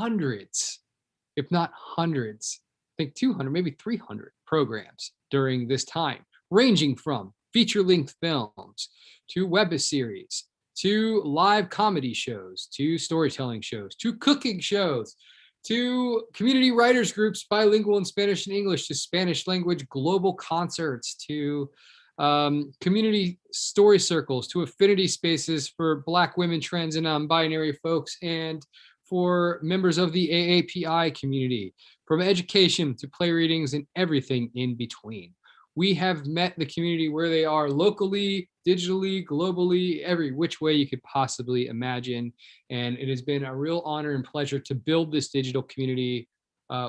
hundreds, if not hundreds, I think 200, maybe 300 programs during this time, ranging from feature-length films to web-series, to live comedy shows, to storytelling shows, to cooking shows, to community writers groups, bilingual in Spanish and English, to Spanish language global concerts, to community story circles, to affinity spaces for Black women, trans, and non-binary folks, and for members of the AAPI community, from education to play readings and everything in between. We have met the community where they are locally, digitally, globally, every which way you could possibly imagine. And it has been a real honor and pleasure to build this digital community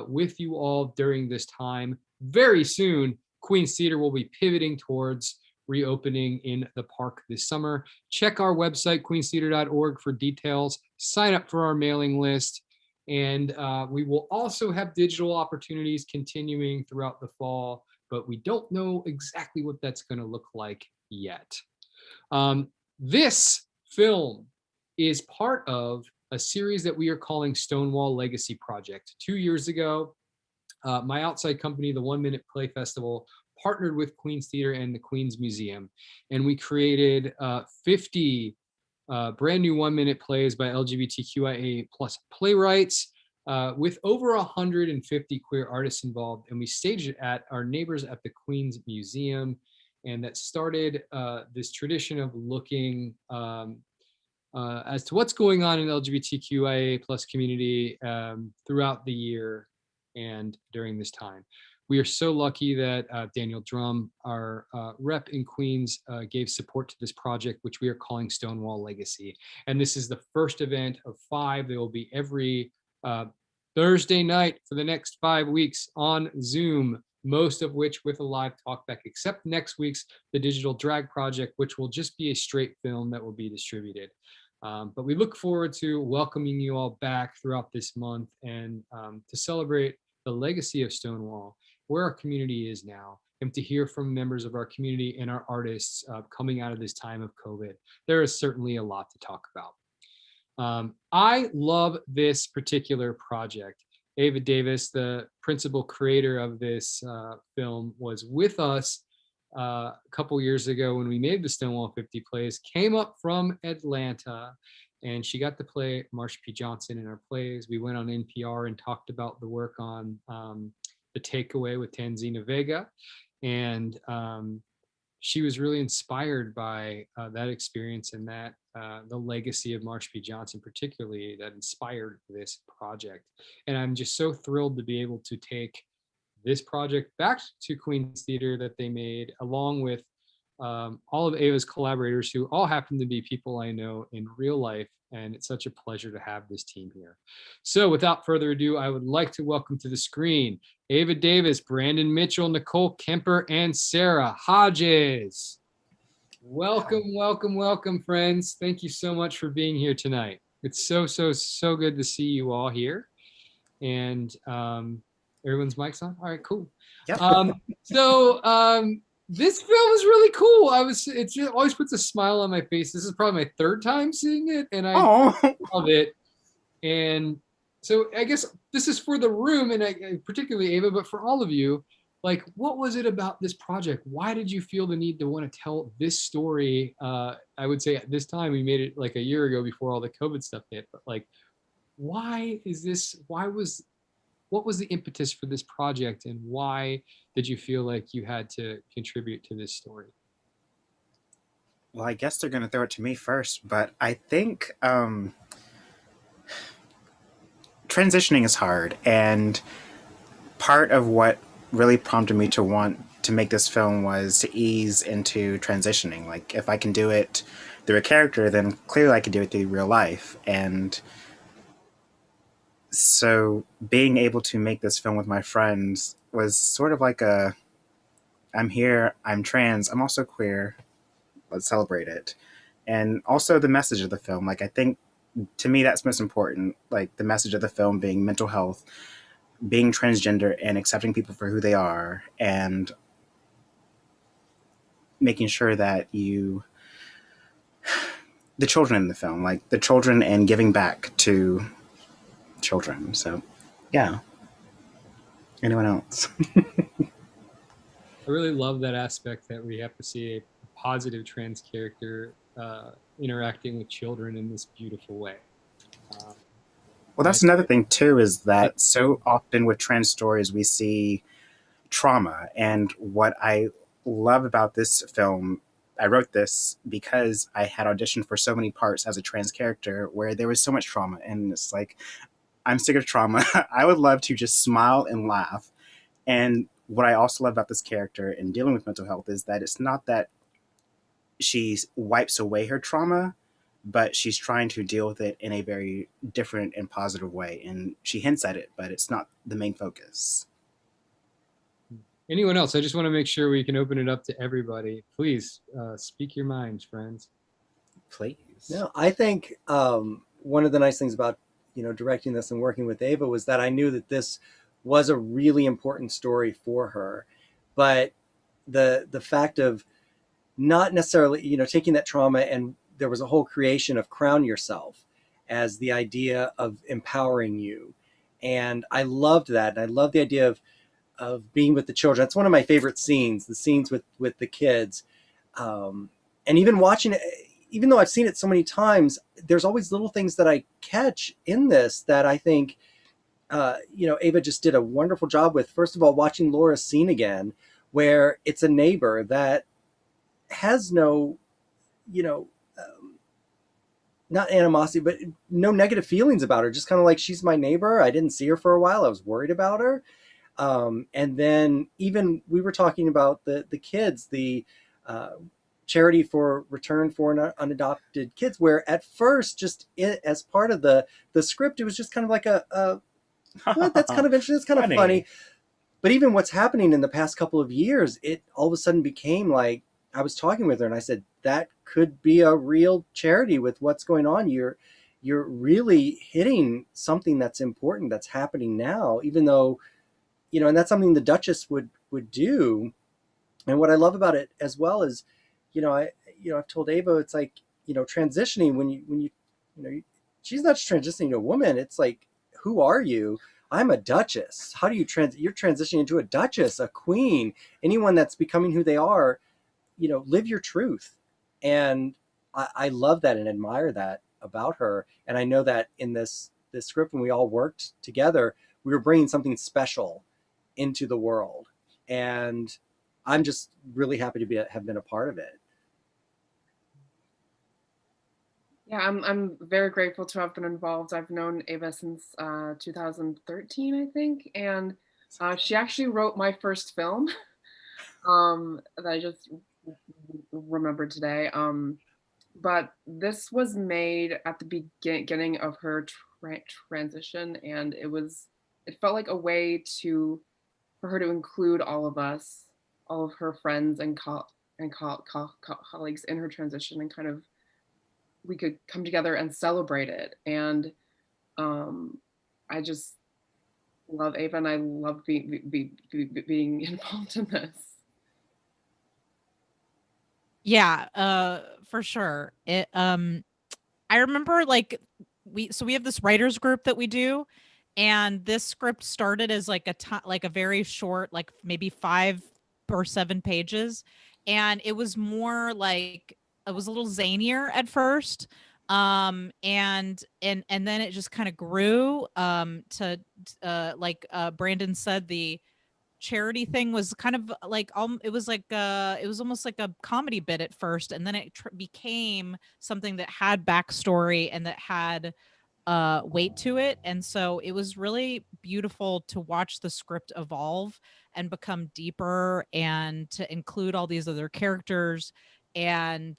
with you all during this time. Very soon, Queen's Theater will be pivoting towards reopening in the park this summer. Check our website, queenstheater.org, for details. Sign up for our mailing list. And we will also have digital opportunities continuing throughout the fall, but we don't know exactly what that's going to look like yet. This film is part of a series that we are calling Stonewall Legacy Project. 2 years ago, my outside company, the 1 Minute Play Festival, partnered with Queen's Theater and the Queen's Museum, and we created 50 brand new 1 minute plays by LGBTQIA plus playwrights with over 150 queer artists involved, and we staged it at our neighbors at the Queen's Museum, and that started this tradition of looking as to what's going on in the LGBTQIA plus community throughout the year and during this time. We are so lucky that Daniel Drum, our rep in Queens, gave support to this project, which we are calling Stonewall Legacy. And this is the first event of 5. They will be every Thursday night for the next 5 weeks on Zoom, most of which with a live talkback, except next week's The Digital Drag Project, which will just be a straight film that will be distributed. But we look forward to welcoming you all back throughout this month and to celebrate the legacy of Stonewall, where our community is now, and to hear from members of our community and our artists coming out of this time of COVID. There is certainly a lot to talk about. I love this particular project. Ava Davis, the principal creator of this film, was with us a couple years ago when we made the Stonewall 50 plays, came up from Atlanta, and she got to play Marsha P. Johnson in our plays. We went on NPR and talked about the work on The Takeaway with Tanzina Vega, and she was really inspired by that experience and that the legacy of Marsha P. Johnson, particularly, that inspired this project. And I'm just so thrilled to be able to take this project back to Queen's Theater that they made, along with all of Ava's collaborators, who all happen to be people I know in real life, and it's such a pleasure to have this team here. So without further ado, I would like to welcome to the screen Ava Davis, Brandon Mitchell, Nicole Kemper, and Sarah Hodges. Welcome, welcome, welcome, friends. Thank you so much for being here tonight. It's so good to see you all here. And everyone's mics on? All right, cool. Yep. This film is really cool. It just always puts a smile on my face. This is probably my 3rd time seeing it, and I love it. And so I guess this is for the room, and particularly Ava, but for all of you, like, what was it about this project? Why did you feel the need to want to tell this story? I would say at this time, we made it like a year ago before all the COVID stuff hit, but like, what was the impetus for this project, and why did you feel like you had to contribute to this story? Well, I guess they're going to throw it to me first, but I think transitioning is hard, and part of what really prompted me to want to make this film was to ease into transitioning. Like, if I can do it through a character, then clearly I can do it through real life. And so being able to make this film with my friends was sort of like I'm here, I'm trans, I'm also queer, let's celebrate it. And also the message of the film, like, I think to me that's most important, like the message of the film being mental health, being transgender, and accepting people for who they are, and making sure that the children in the film, like the children, and giving back to children. So, yeah. Anyone else? I really love that aspect that we have to see a positive trans character interacting with children in this beautiful way. Um, Well, and that's another thing too. Is yeah, that so often with trans stories we see trauma, and what I love about this film. I wrote this because I had auditioned for so many parts as a trans character where there was so much trauma, and it's like I'm sick of trauma. I would love to just smile and laugh. And what I also love about this character in dealing with mental health is that it's not that she wipes away her trauma, but she's trying to deal with it in a very different and positive way. And she hints at it, but it's not the main focus. anyone else? I just want to make sure we can open it up to everybody. Please speak your minds, friends. Please. No, I think one of the nice things about directing this and working with Ava was that I knew that this was a really important story for her, but the fact of not necessarily taking that trauma, and there was a whole creation of Crown Yourself as the idea of empowering you, and I loved that, and I love the idea of being with the children. That's one of my favorite scenes, the scenes with the kids, and even watching it, even though I've seen it so many times, there's always little things that I catch in this that I think, Ava just did a wonderful job with. First of all, watching Laura's scene again, where it's a neighbor that has no, you know, not animosity, but no negative feelings about her. Just kind of like, she's my neighbor. I didn't see her for a while. I was worried about her. And then even we were talking about the kids, the charity for return for unadopted kids, where at first, just as part of the script, it was just kind of like what? That's kind of interesting. It's kind of funny. But even what's happening in the past couple of years, it all of a sudden became like, I was talking with her and I said, that could be a real charity with what's going on. You're really hitting something that's important that's happening now, even though, and that's something the Duchess would do. And what I love about it as well is, I've told Ava, it's like, transitioning she's not just transitioning to a woman. It's like, who are you? I'm a Duchess. How do you you're transitioning into a Duchess, a queen, anyone that's becoming who they are, live your truth. And I love that and admire that about her. And I know that in this script, when we all worked together, we were bringing something special into the world. And I'm just really happy to have been a part of it. Yeah, I'm very grateful to have been involved. I've known Ava since 2013, I think, and she actually wrote my first film that I just remembered today. But this was made at the beginning of her transition, and it felt like a way for her to include all of us, all of her friends and colleagues in her transition, and kind of we could come together and celebrate it. And I just love Ava, and I love being involved in this. Yeah, for sure. I remember like we have this writers group that we do, and this script started as like like a very short, like maybe 5 or 7 pages, and it was more like it was a little zanier at first, and then it just kind of grew to like Brandon said, the charity thing was kind of like it was like it was almost like a comedy bit at first, and then it became something that had backstory and that had weight to it. And so it was really beautiful to watch the script evolve and become deeper and to include all these other characters. And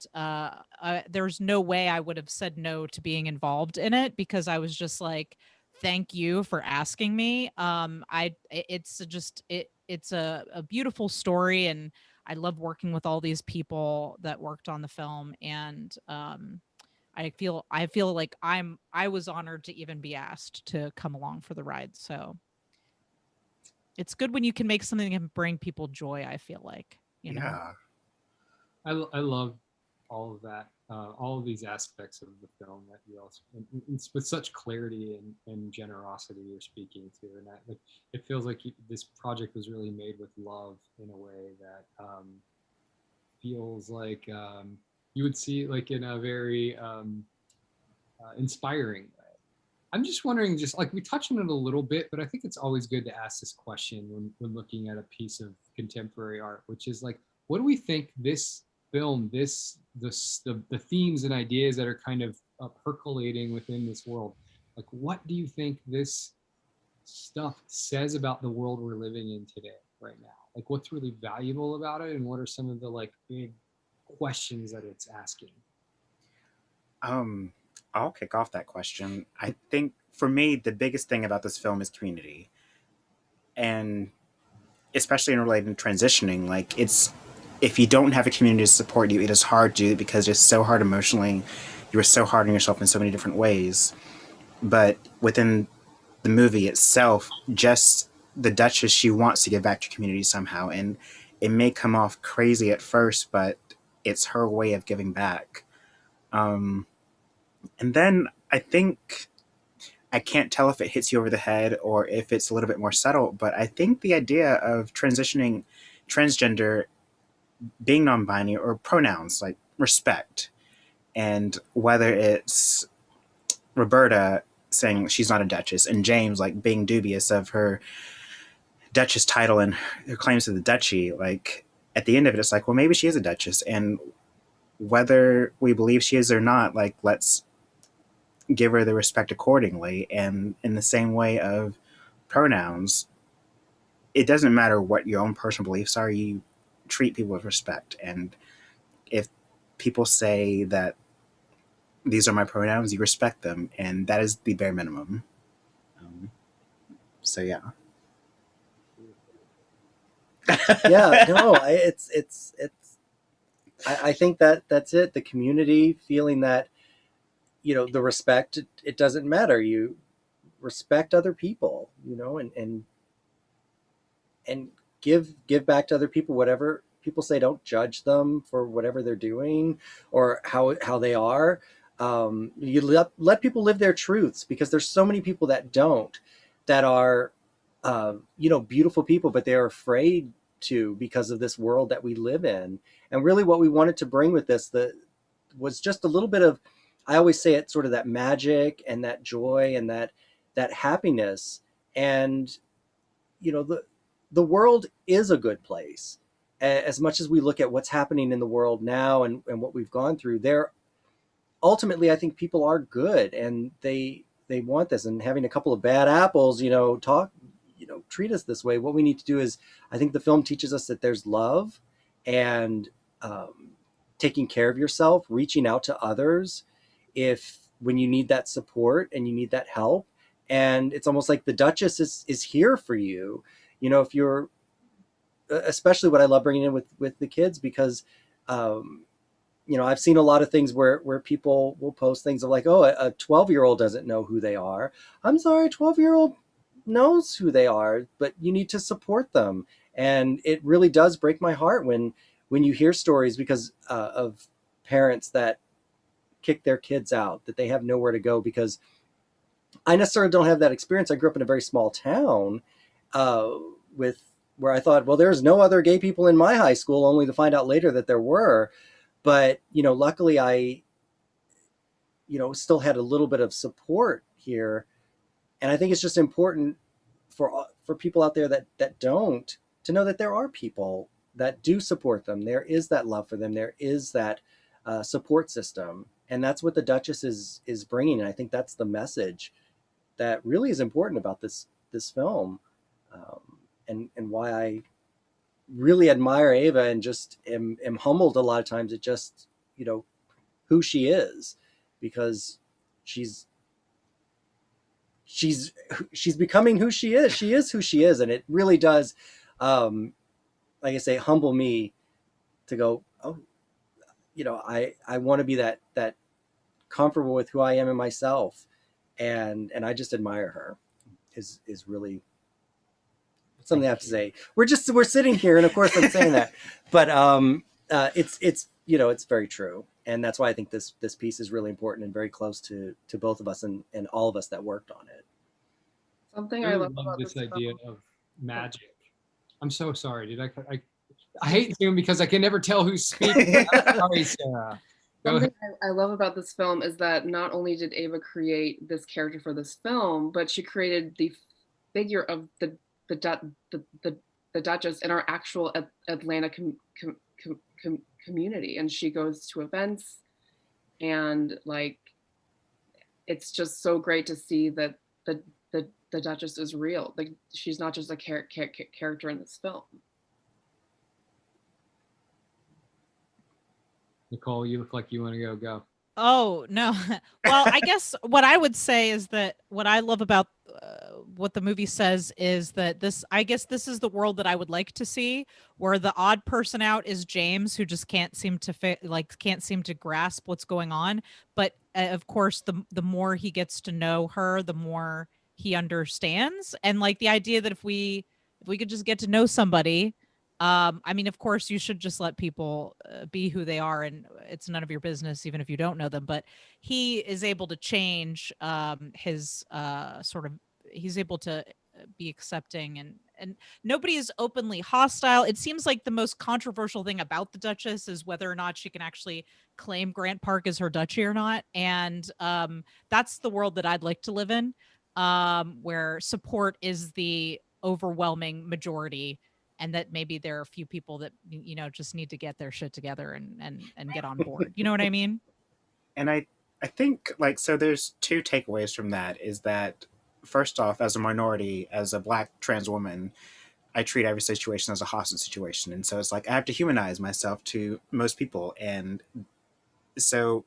there's no way I would have said no to being involved in it, because I was just like, thank you for asking me. It's just it's a beautiful story, and I love working with all these people that worked on the film. And I feel like I was honored to even be asked to come along for the ride. So it's good when you can make something that can bring people joy, I feel like, Yeah. I love all of that, all of these aspects of the film that you also, and with such clarity and generosity you're speaking to, and that, like, it feels like this project was really made with love in a way that feels like you would see like in a very inspiring way. I'm just wondering, just like we touched on it a little bit, but I think it's always good to ask this question when looking at a piece of contemporary art, which is like, what do we think this film, the themes and ideas that are kind of percolating within this world, like what do you think this stuff says about the world we're living in today, right now? Like what's really valuable about it, and what are some of the like big questions that it's asking? I'll kick off that question. I think for me, the biggest thing about this film is community. And especially in related to transitioning, like it's, if you don't have a community to support you, it is hard to do because it's so hard emotionally. You are so hard on yourself in so many different ways. But within the movie itself, just the Duchess, she wants to give back to community somehow. And it may come off crazy at first, but it's her way of giving back. And then I think, I can't tell if it hits you over the head or if it's a little bit more subtle, but I think the idea of transitioning, transgender, being non-binary, or pronouns like respect, and whether it's Roberta saying she's not a duchess and James like being dubious of her duchess title and her claims to the duchy, like at the end of it, it's like, well, maybe she is a duchess, and whether we believe she is or not, like let's give her the respect accordingly. And in the same way of pronouns, it doesn't matter what your own personal beliefs are, you treat people with respect. And if people say that these are my pronouns, you respect them, and that is the bare minimum. So yeah. Yeah, no, I think that that's it. The community feeling that, you know, the respect, it doesn't matter. You respect other people, you know, and give back to other people. Whatever people say, don't judge them for whatever they're doing or how they are. You let people live their truths, because there's so many people that don't, that are you know, beautiful people, but they're afraid to, because of this world that we live in. And really what we wanted to bring with this was just a little bit of, I always say it, sort of that magic and that joy and that happiness. And you know, the world is a good place. As much as we look at what's happening in the world now and what we've gone through, there ultimately I think people are good, and they want this. And having a couple of bad apples, you know, treat us this way. What we need to do is, I think the film teaches us that there's love, and taking care of yourself, reaching out to others when you need that support and you need that help. And it's almost like the Duchess is here for you. You know, if you're, especially what I love bringing in with the kids, because you know, I've seen a lot of things where people will post things of like, oh, a 12-year-old doesn't know who they are. I'm sorry, 12-year-old knows who they are, but you need to support them. And it really does break my heart when you hear stories because of parents that kick their kids out, that they have nowhere to go. Because I necessarily don't have that experience. I grew up in a very small town where I thought, well, there's no other gay people in my high school, only to find out later that there were. But, you know, luckily I, you know, still had a little bit of support here. And I think it's just important for people out there that don't, to know that there are people that do support them. There is that love for them. There is that support system. And that's what the Duchess is bringing. And I think that's the message that really is important about this film, and why I really admire Ava and just am humbled a lot of times at just, you know, who she is, because she's becoming who she is. She is who she is. And it really does, like I say, humble me to go, oh, you know, I want to be that comfortable with who I am in myself. And I just admire her is really something I have to say. We're sitting here, and of course I'm saying that, but it's it's very true, and that's why I think this piece is really important and very close to both of us and all of us that worked on it. Something I I really love love about this this idea film. of magic. I'm so sorry. I hate Zoom because I can never tell who's speaking. Sorry, Sarah. Go Something ahead. I love about this film is that not only did Ava create this character for this film, but she created the figure of the Du- the Duchess in our actual Atlanta community, and she goes to events, and like it's just so great to see that the Duchess is real. Like she's not just a character in this film. Nicole, you look like you want to go. Go. Oh, no. Well, I guess what I would say is that what I love about what the movie says is that I guess this is the world that I would like to see, where the odd person out is James, who just can't seem to can't seem to grasp what's going on. But of course, the more he gets to know her, the more he understands. And like the idea that if we could just get to know somebody, I mean, of course, you should just let people be who they are, and it's none of your business, even if you don't know them. But he is able to change his sort of. He's able to be accepting, and nobody is openly hostile. It seems like the most controversial thing about the Duchess is whether or not she can actually claim Grant Park as her duchy or not, and that's the world that I'd like to live in, where support is the overwhelming majority, and that maybe there are a few people that just need to get their shit together and get on board. You know what I mean? And I think like so there's two takeaways from that is that first off, as a minority, as a black trans woman, I treat every situation as a hostage situation. And so it's like I have to humanize myself to most people. And so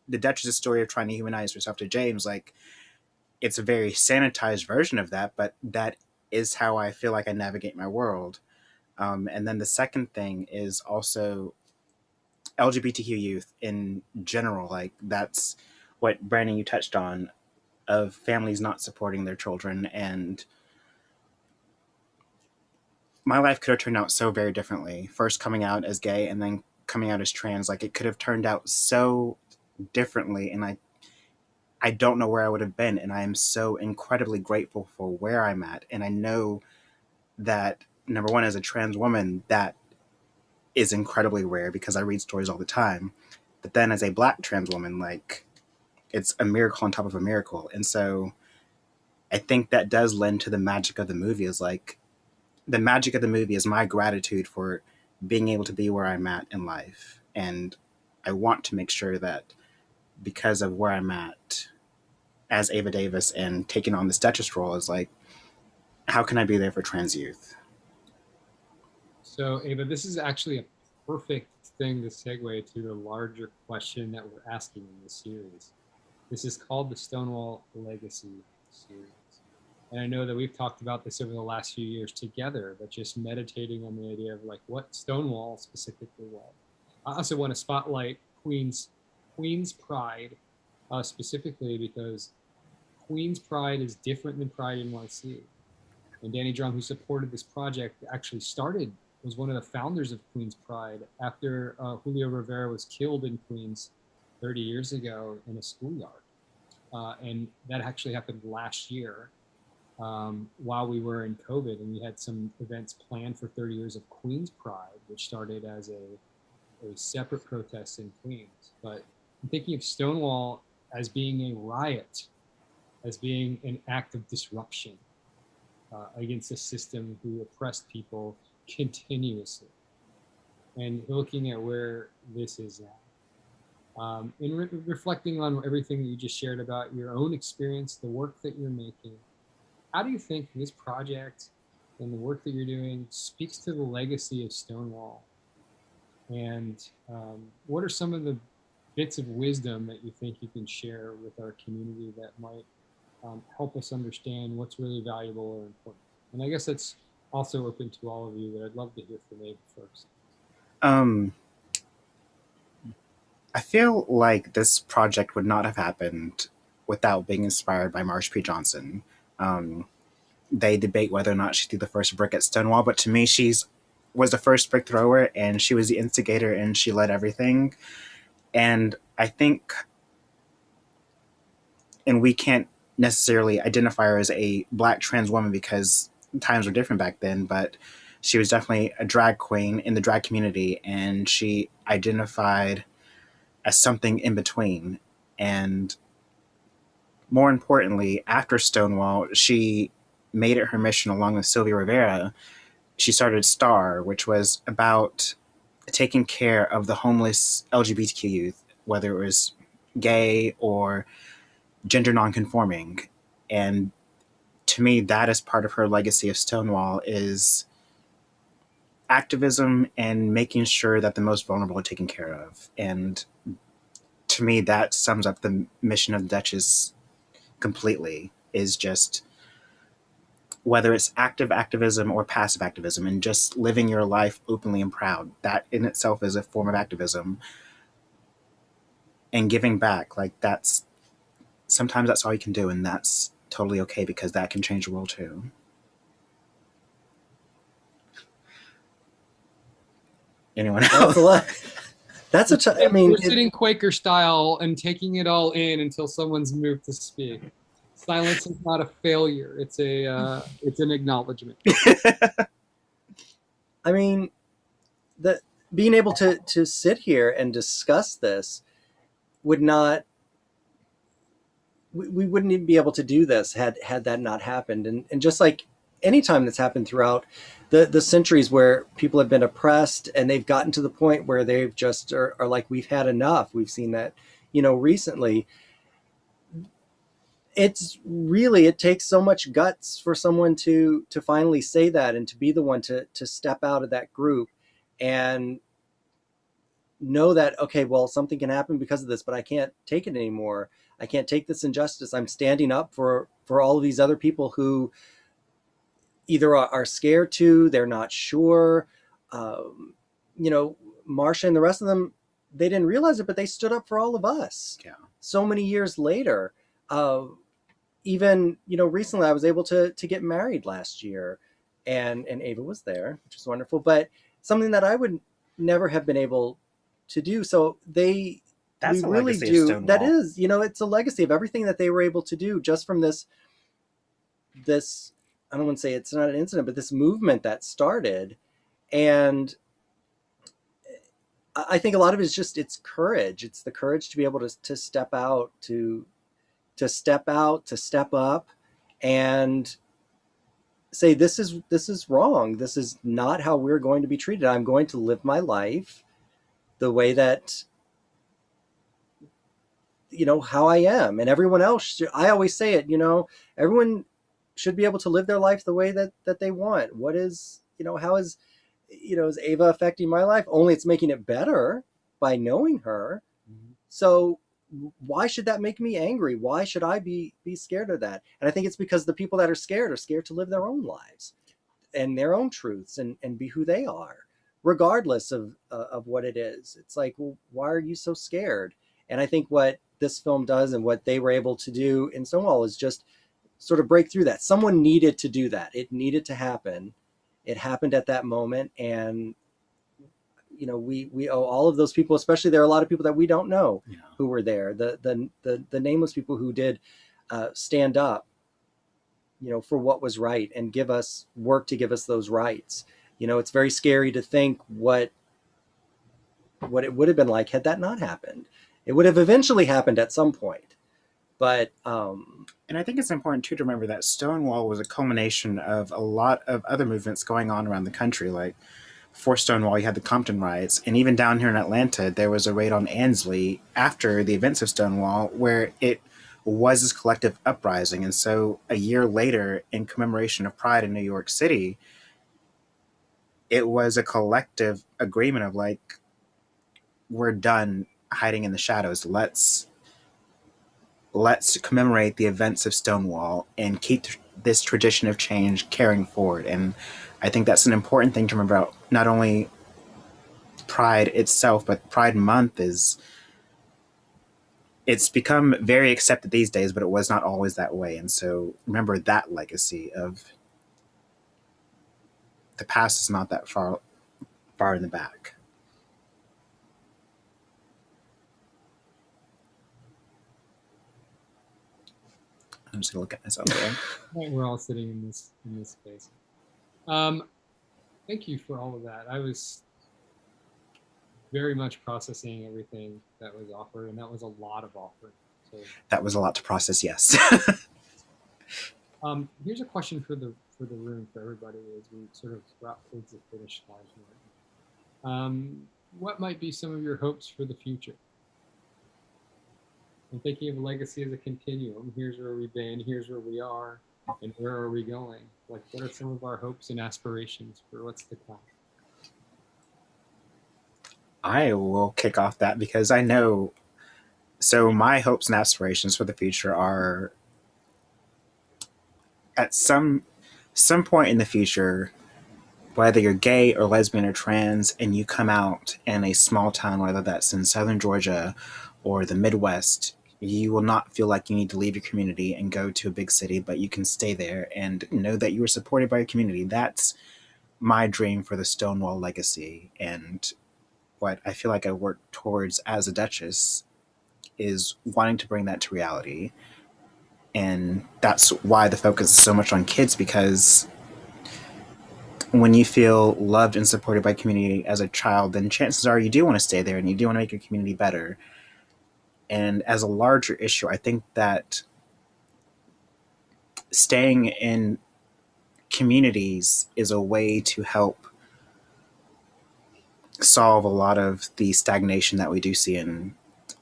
the Duchess's story of trying to humanize herself to James, like it's a very sanitized version of that, but that is how I feel like I navigate my world. And then the second thing is also LGBTQ youth in general. Like that's what Brandon you touched on of families not supporting their children, and my life could have turned out so very differently. First coming out as gay and then coming out as trans, like it could have turned out so differently, and I don't know where I would have been, and I am so incredibly grateful for where I'm at, and I know that number one as a trans woman that is incredibly rare because I read stories all the time. But then as a black trans woman, like it's a miracle on top of a miracle. And so I think that does lend to the magic of the movie is like the magic of the movie is my gratitude for being able to be where I'm at in life. And I want to make sure that because of where I'm at as Ava Davis and taking on this Duchess role is like, how can I be there for trans youth? So, Ava, this is actually a perfect thing to segue to the larger question that we're asking in this series. This is called the Stonewall Legacy series. And I know that we've talked about this over the last few years together, but just meditating on the idea of like what Stonewall specifically was. I also want to spotlight Queen's Pride specifically because Queen's Pride is different than Pride NYC. And Danny Drum, who supported this project, actually was one of the founders of Queen's Pride after Julio Rivera was killed in Queens 30 years ago in a schoolyard. And that actually happened last year while we were in COVID, and we had some events planned for 30 years of Queen's Pride, which started as a separate protest in Queens. But I'm thinking of Stonewall as being a riot, as being an act of disruption against a system who oppressed people continuously, and looking at where this is at. And reflecting on everything that you just shared about your own experience, the work that you're making, how do you think this project and the work that you're doing speaks to the legacy of Stonewall? And what are some of the bits of wisdom that you think you can share with our community that might help us understand what's really valuable or important? And I guess that's also open to all of you, but I'd love to hear from Abe first. I feel like this project would not have happened without being inspired by Marsha P. Johnson. They debate whether or not she threw the first brick at Stonewall, but to me, she's was the first brick thrower, and she was the instigator, and she led everything. And I think, and we can't necessarily identify her as a Black trans woman because times were different back then, but she was definitely a drag queen in the drag community, and she identified as something in between. And more importantly, after Stonewall, she made it her mission, along with Sylvia Rivera. She started Star, which was about taking care of the homeless LGBTQ youth, whether it was gay or gender nonconforming. And to me, that is part of her legacy of Stonewall, is activism and making sure that the most vulnerable are taken care of. And to me, that sums up the mission of the Duchess completely, is just whether it's active activism or passive activism, and just living your life openly and proud. That in itself is a form of activism. And giving back, like sometimes that's all you can do, and that's totally okay, because that can change the world too. Anyone else? That's a lot. I mean, we're sitting Quaker style and taking it all in until someone's moved to speak. Silence is not a failure. It's an acknowledgement. I mean, being able to sit here and discuss this would not, we wouldn't even be able to do this had that not happened. And just like any time that's happened throughout the centuries where people have been oppressed and they've gotten to the point where they've just are like, we've had enough. We've seen that, recently. It takes so much guts for someone to finally say that, and to be the one to step out of that group and know that, okay, well, something can happen because of this, but I can't take it anymore. I can't take this injustice. I'm standing up for all of these other people who either are scared to, they're not sure. Marsha and the rest of them, they didn't realize it, but they stood up for all of us. Yeah. So many years later. Even, recently I was able to get married last year, and Ava was there, which is wonderful, but something that I would never have been able to do. So That's we a really legacy do. of Stonewall. That is, it's a legacy of everything that they were able to do just from this, I don't want to say it's not an incident, but this movement that started. And I think a lot of it is just, it's courage. It's the courage to be able to step out, to step up and say, this is wrong. This is not how we're going to be treated. I'm going to live my life the way that, how I am. And everyone else, I always say it, everyone should be able to live their life the way that they want. What is, how is Ava affecting my life? Only it's making it better by knowing her. Mm-hmm. So why should that make me angry? Why should I be scared of that? And I think it's because the people that are scared to live their own lives and their own truths and be who they are, regardless of what it is. It's like, well, why are you so scared? And I think what this film does and what they were able to do in Stonewall is just sort of break through that. Someone needed to do that. It needed to happen. It happened at that moment. And we owe all of those people, especially there are a lot of people that we don't know who were there. The nameless people who did stand up, for what was right and work to give us those rights. It's very scary to think what it would have been like had that not happened. It would have eventually happened at some point. But and I think it's important too to remember that Stonewall was a culmination of a lot of other movements going on around the country. Like, before Stonewall, you had the Compton riots, and even down here in Atlanta, there was a raid on Ansley after the events of Stonewall, where it was this collective uprising. And so a year later, in commemoration of Pride in New York City, it was a collective agreement of like, we're done hiding in the shadows. Let's commemorate the events of Stonewall and keep this tradition of change carrying forward. And I think that's an important thing to remember about not only Pride itself, but Pride Month it's become very accepted these days, but it was not always that way. And so remember that legacy of the past is not that far bar in the back. I'm just gonna look at myself there. We're all sitting in this space. Thank you for all of that. I was very much processing everything that was offered, and that was a lot of offering. So That was a lot to process, yes. here's a question for the room, for everybody, as we sort of route towards the finish line here. What might be some of your hopes for the future? I'm thinking of legacy as a continuum. Here's where we've been, here's where we are, and where are we going? Like, what are some of our hopes and aspirations for what's to come? I will kick off that because I know. So my hopes and aspirations for the future are, at some point in the future, whether you're gay or lesbian or trans, and you come out in a small town, whether that's in southern Georgia or the Midwest, you will not feel like you need to leave your community and go to a big city, but you can stay there and know that you were supported by your community. That's my dream for the Stonewall legacy, and what I feel like I work towards as a Duchess is wanting to bring that to reality. And that's why the focus is so much on kids, because when you feel loved and supported by community as a child, then chances are you do want to stay there and you do want to make your community better. And as a larger issue, I think that staying in communities is a way to help solve a lot of the stagnation that we do see in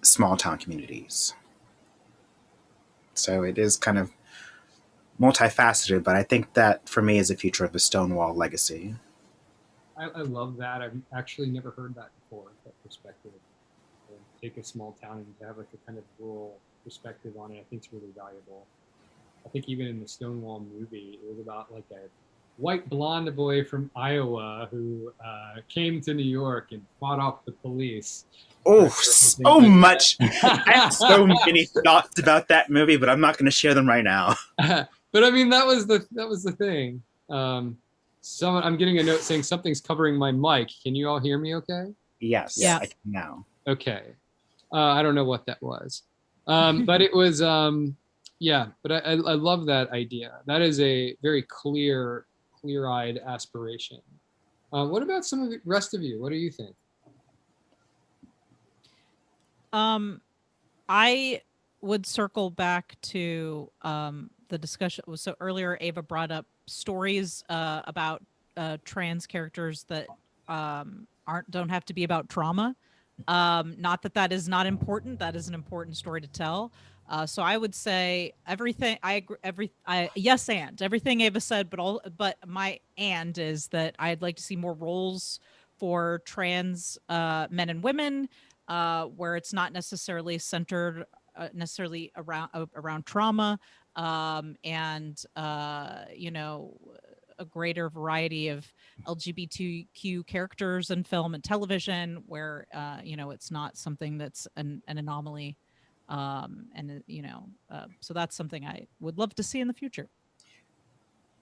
small town communities. So it is kind of multifaceted, but I think that for me is the future of the Stonewall legacy. I love that. I've actually never heard that before, that perspective. Take a small town and to have like a kind of rural perspective on it, I think it's really valuable. I think even in the Stonewall movie, it was about like a white blonde boy from Iowa who came to New York and fought off the police. Oh, so much. I have so many thoughts about that movie, but I'm not going to share them right now. But I mean, that was the thing. I'm getting a note saying something's covering my mic. Can you all hear me okay? Yes, Yeah. I can now. Okay. I don't know what that was. But it was, yeah, but I love that idea. That is a very clear-eyed aspiration. What about some of the rest of you? What do you think? I would circle back to the discussion. So earlier, Ava brought up stories about trans characters that don't have to be about trauma. Not that that is not important. That is an important story to tell. So I would say everything. I agree. Yes, and everything Ava said, but my and is that I'd like to see more roles for trans men and women, where it's not necessarily centered necessarily around trauma, and a greater variety of LGBTQ characters in film and television, where it's not something that's an anomaly, so that's something I would love to see in the future.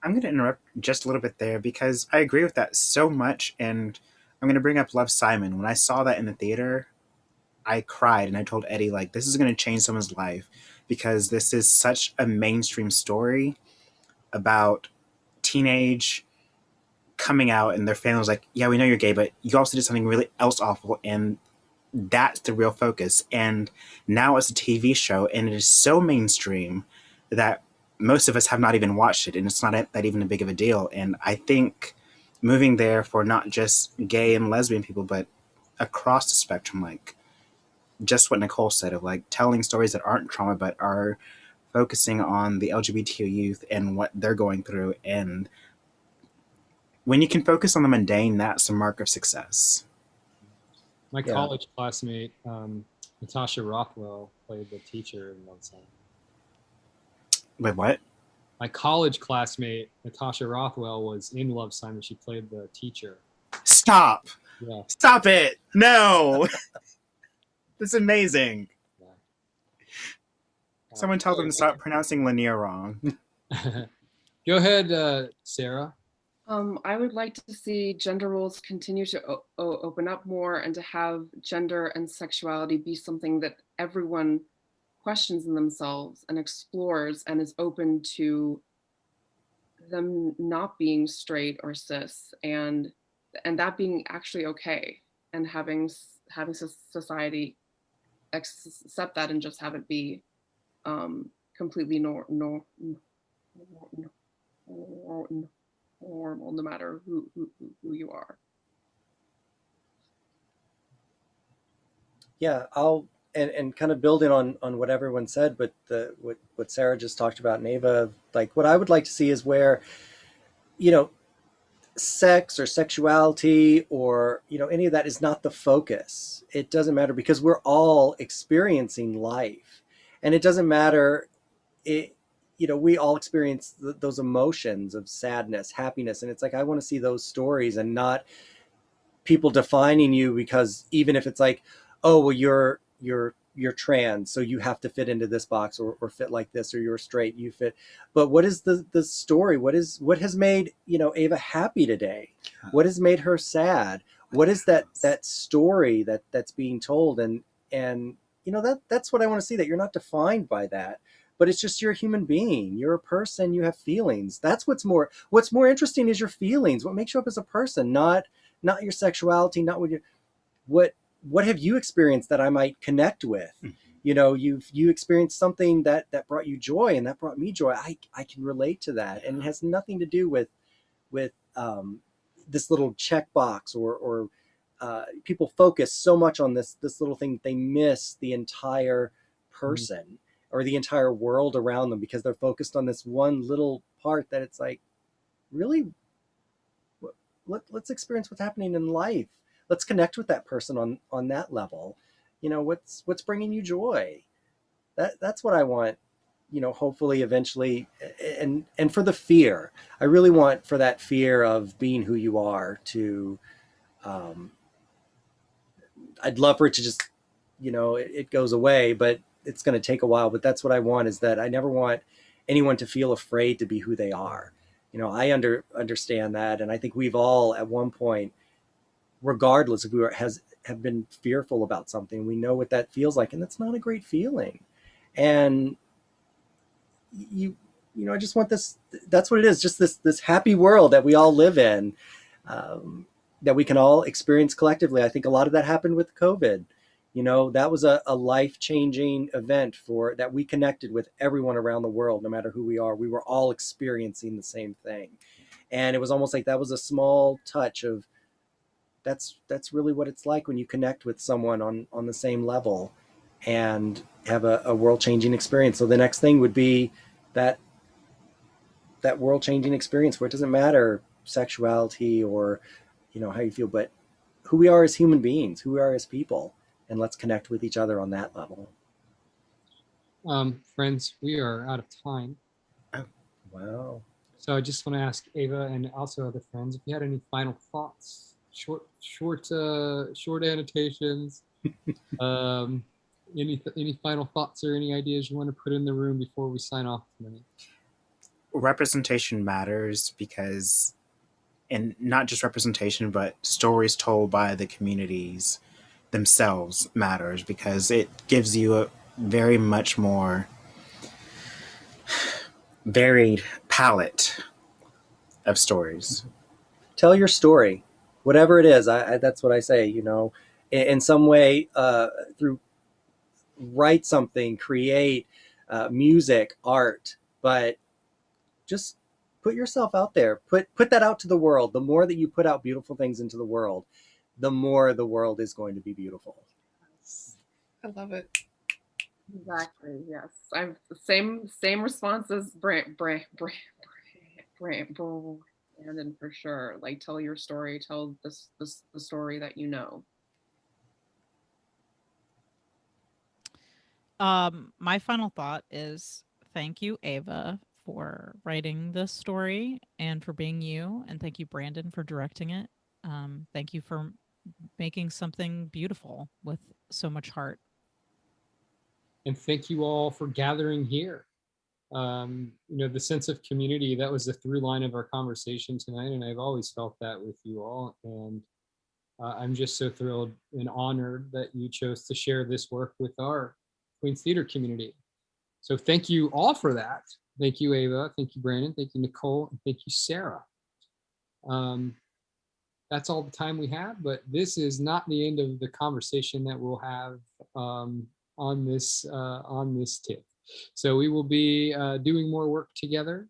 I'm going to interrupt just a little bit there because I agree with that so much, and I'm going to bring up Love, Simon. When I saw that in the theater, I cried and I told Eddie, like, this is going to change someone's life, because this is such a mainstream story about teenage coming out, and their family was like, yeah, we know you're gay, but you also did something really else awful, and that's the real focus. And now it's a TV show, and it is so mainstream that most of us have not even watched it, and it's not that even a big of a deal. And I think moving there for not just gay and lesbian people, but across the spectrum, like just what Nicole said, of like telling stories that aren't trauma but are focusing on the LGBTQ youth and what they're going through. And when you can focus on the mundane, that's a mark of success. My college classmate, Natasha Rothwell, played the teacher in Love, Simon. Wait, what? My college classmate, Natasha Rothwell, was in Love, Simon. She played the teacher. Stop! Yeah. Stop it! No! That's amazing. Yeah. Someone tell them to stop pronouncing Lanier wrong. Go ahead, Sarah. I would like to see gender roles continue to open up more and to have gender and sexuality be something that everyone questions in themselves and explores and is open to them not being straight or cis, and that being actually okay, and having society accept that and just have it be completely normal, no matter who you are. Yeah, I'll and kind of building on what everyone said, but what Sarah just talked about and Ava, like what I would like to see is where, you know, sex or sexuality or, you know, any of that is not the focus. It doesn't matter because we're all experiencing life, and it doesn't matter. It, you know, we all experience those emotions of sadness, happiness, and it's like I want to see those stories and not people defining you because even if it's like, oh well, you're trans, so you have to fit into this box or fit like this, or you're straight, you fit. But what is the story? What has made, you know, Ava happy today? What has made her sad? What is that story that's being told? And you know, that's what I want to see, that you're not defined by that, but it's just you're a human being, you're a person, you have feelings. That's what's more interesting is your feelings, what makes you up as a person, not your sexuality, not what have you experienced that I might connect with. You know, you experienced something that brought you joy, and that brought me joy. I can relate to that, and it has nothing to do with this little checkbox or people focus so much on this little thing that they miss the entire person or the entire world around them because they're focused on this one little part that it's like, really, let's experience what's happening in life. Let's connect with that person on that level. You know, what's bringing you joy. That's what I want. You know, hopefully, eventually, and for the fear, I really want for that fear of being who you are to. I'd love for it to just, you know, it goes away, but it's going to take a while. But that's what I want, is that I never want anyone to feel afraid to be who they are. You know, I understand that, and I think we've all at one point, regardless if have been fearful about something, we know what that feels like, and that's not a great feeling. And you know, I just want this. That's what it is. Just this happy world that we all live in, that we can all experience collectively. I think a lot of that happened with COVID. You know, that was a life-changing event for that we connected with everyone around the world, no matter who we are. We were all experiencing the same thing, and it was almost like that was a small touch of that's really what it's like when you connect with someone on the same level and have a world-changing experience. So the next thing would be that world-changing experience where it doesn't matter sexuality or, you know, how you feel, but who we are as human beings, who we are as people, and let's connect with each other on that level. Friends, we are out of time. Oh, wow. So I just want to ask Ava and also other friends if you had any final thoughts, short annotations, any final thoughts or any ideas you want to put in the room before we sign off tonight. Representation matters because, and not just representation, but stories told by the communities themselves matters because it gives you a very much more varied palette of stories. Tell your story, whatever it is. I that's what I say. You know, in some way, through write something, create music, art, but just put yourself out there. Put that out to the world. The more that you put out beautiful things into the world, the more the world is going to be beautiful. I love it. Exactly. Yes, I've the same response as Brandon, for sure. Like, tell your story. Tell the story that you know. My final thought is thank you, Ava, for writing this story and for being you, and thank you, Brandon, for directing it. Thank you for making something beautiful with so much heart. And thank you all for gathering here. The sense of community, that was the through line of our conversation tonight, and I've always felt that with you all. And I'm just so thrilled and honored that you chose to share this work with our Queens Theater community. So thank you all for that. Thank you, Ava. Thank you, Brandon. Thank you, Nicole. And thank you, Sarah. That's all the time we have, but this is not the end of the conversation that we'll have on this tip. So we will be doing more work together.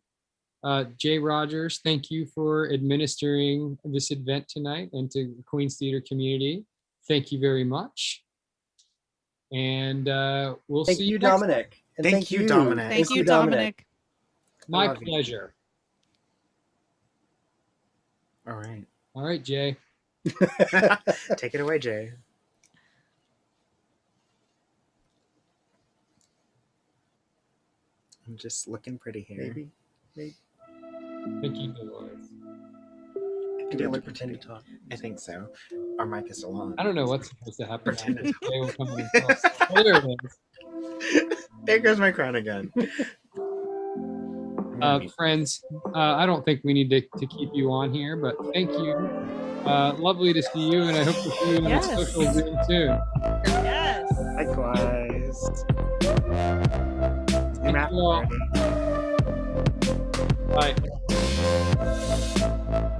Jay Rogers, thank you for administering this event tonight, and to the Queens Theater community, thank you very much. And we'll see you, Dominic. And Thank you, Dominic. Thank you, Dominic. My pleasure. All right. All right, Jay. Take it away, Jay. I'm just looking pretty here. Maybe. Thank you, Dolores. Do we only pretend to talk? I think so. Our mic is still on. I don't know what's supposed to happen. Pretend to Jay will come in and tell us. Oh, there it is. There goes my crown again. Friends, I don't think we need to keep you on here, but thank you. Lovely to see you, and I hope to see you in Yes. the social Zoom soon. Yes. Likewise. Thank you all. Party. Bye.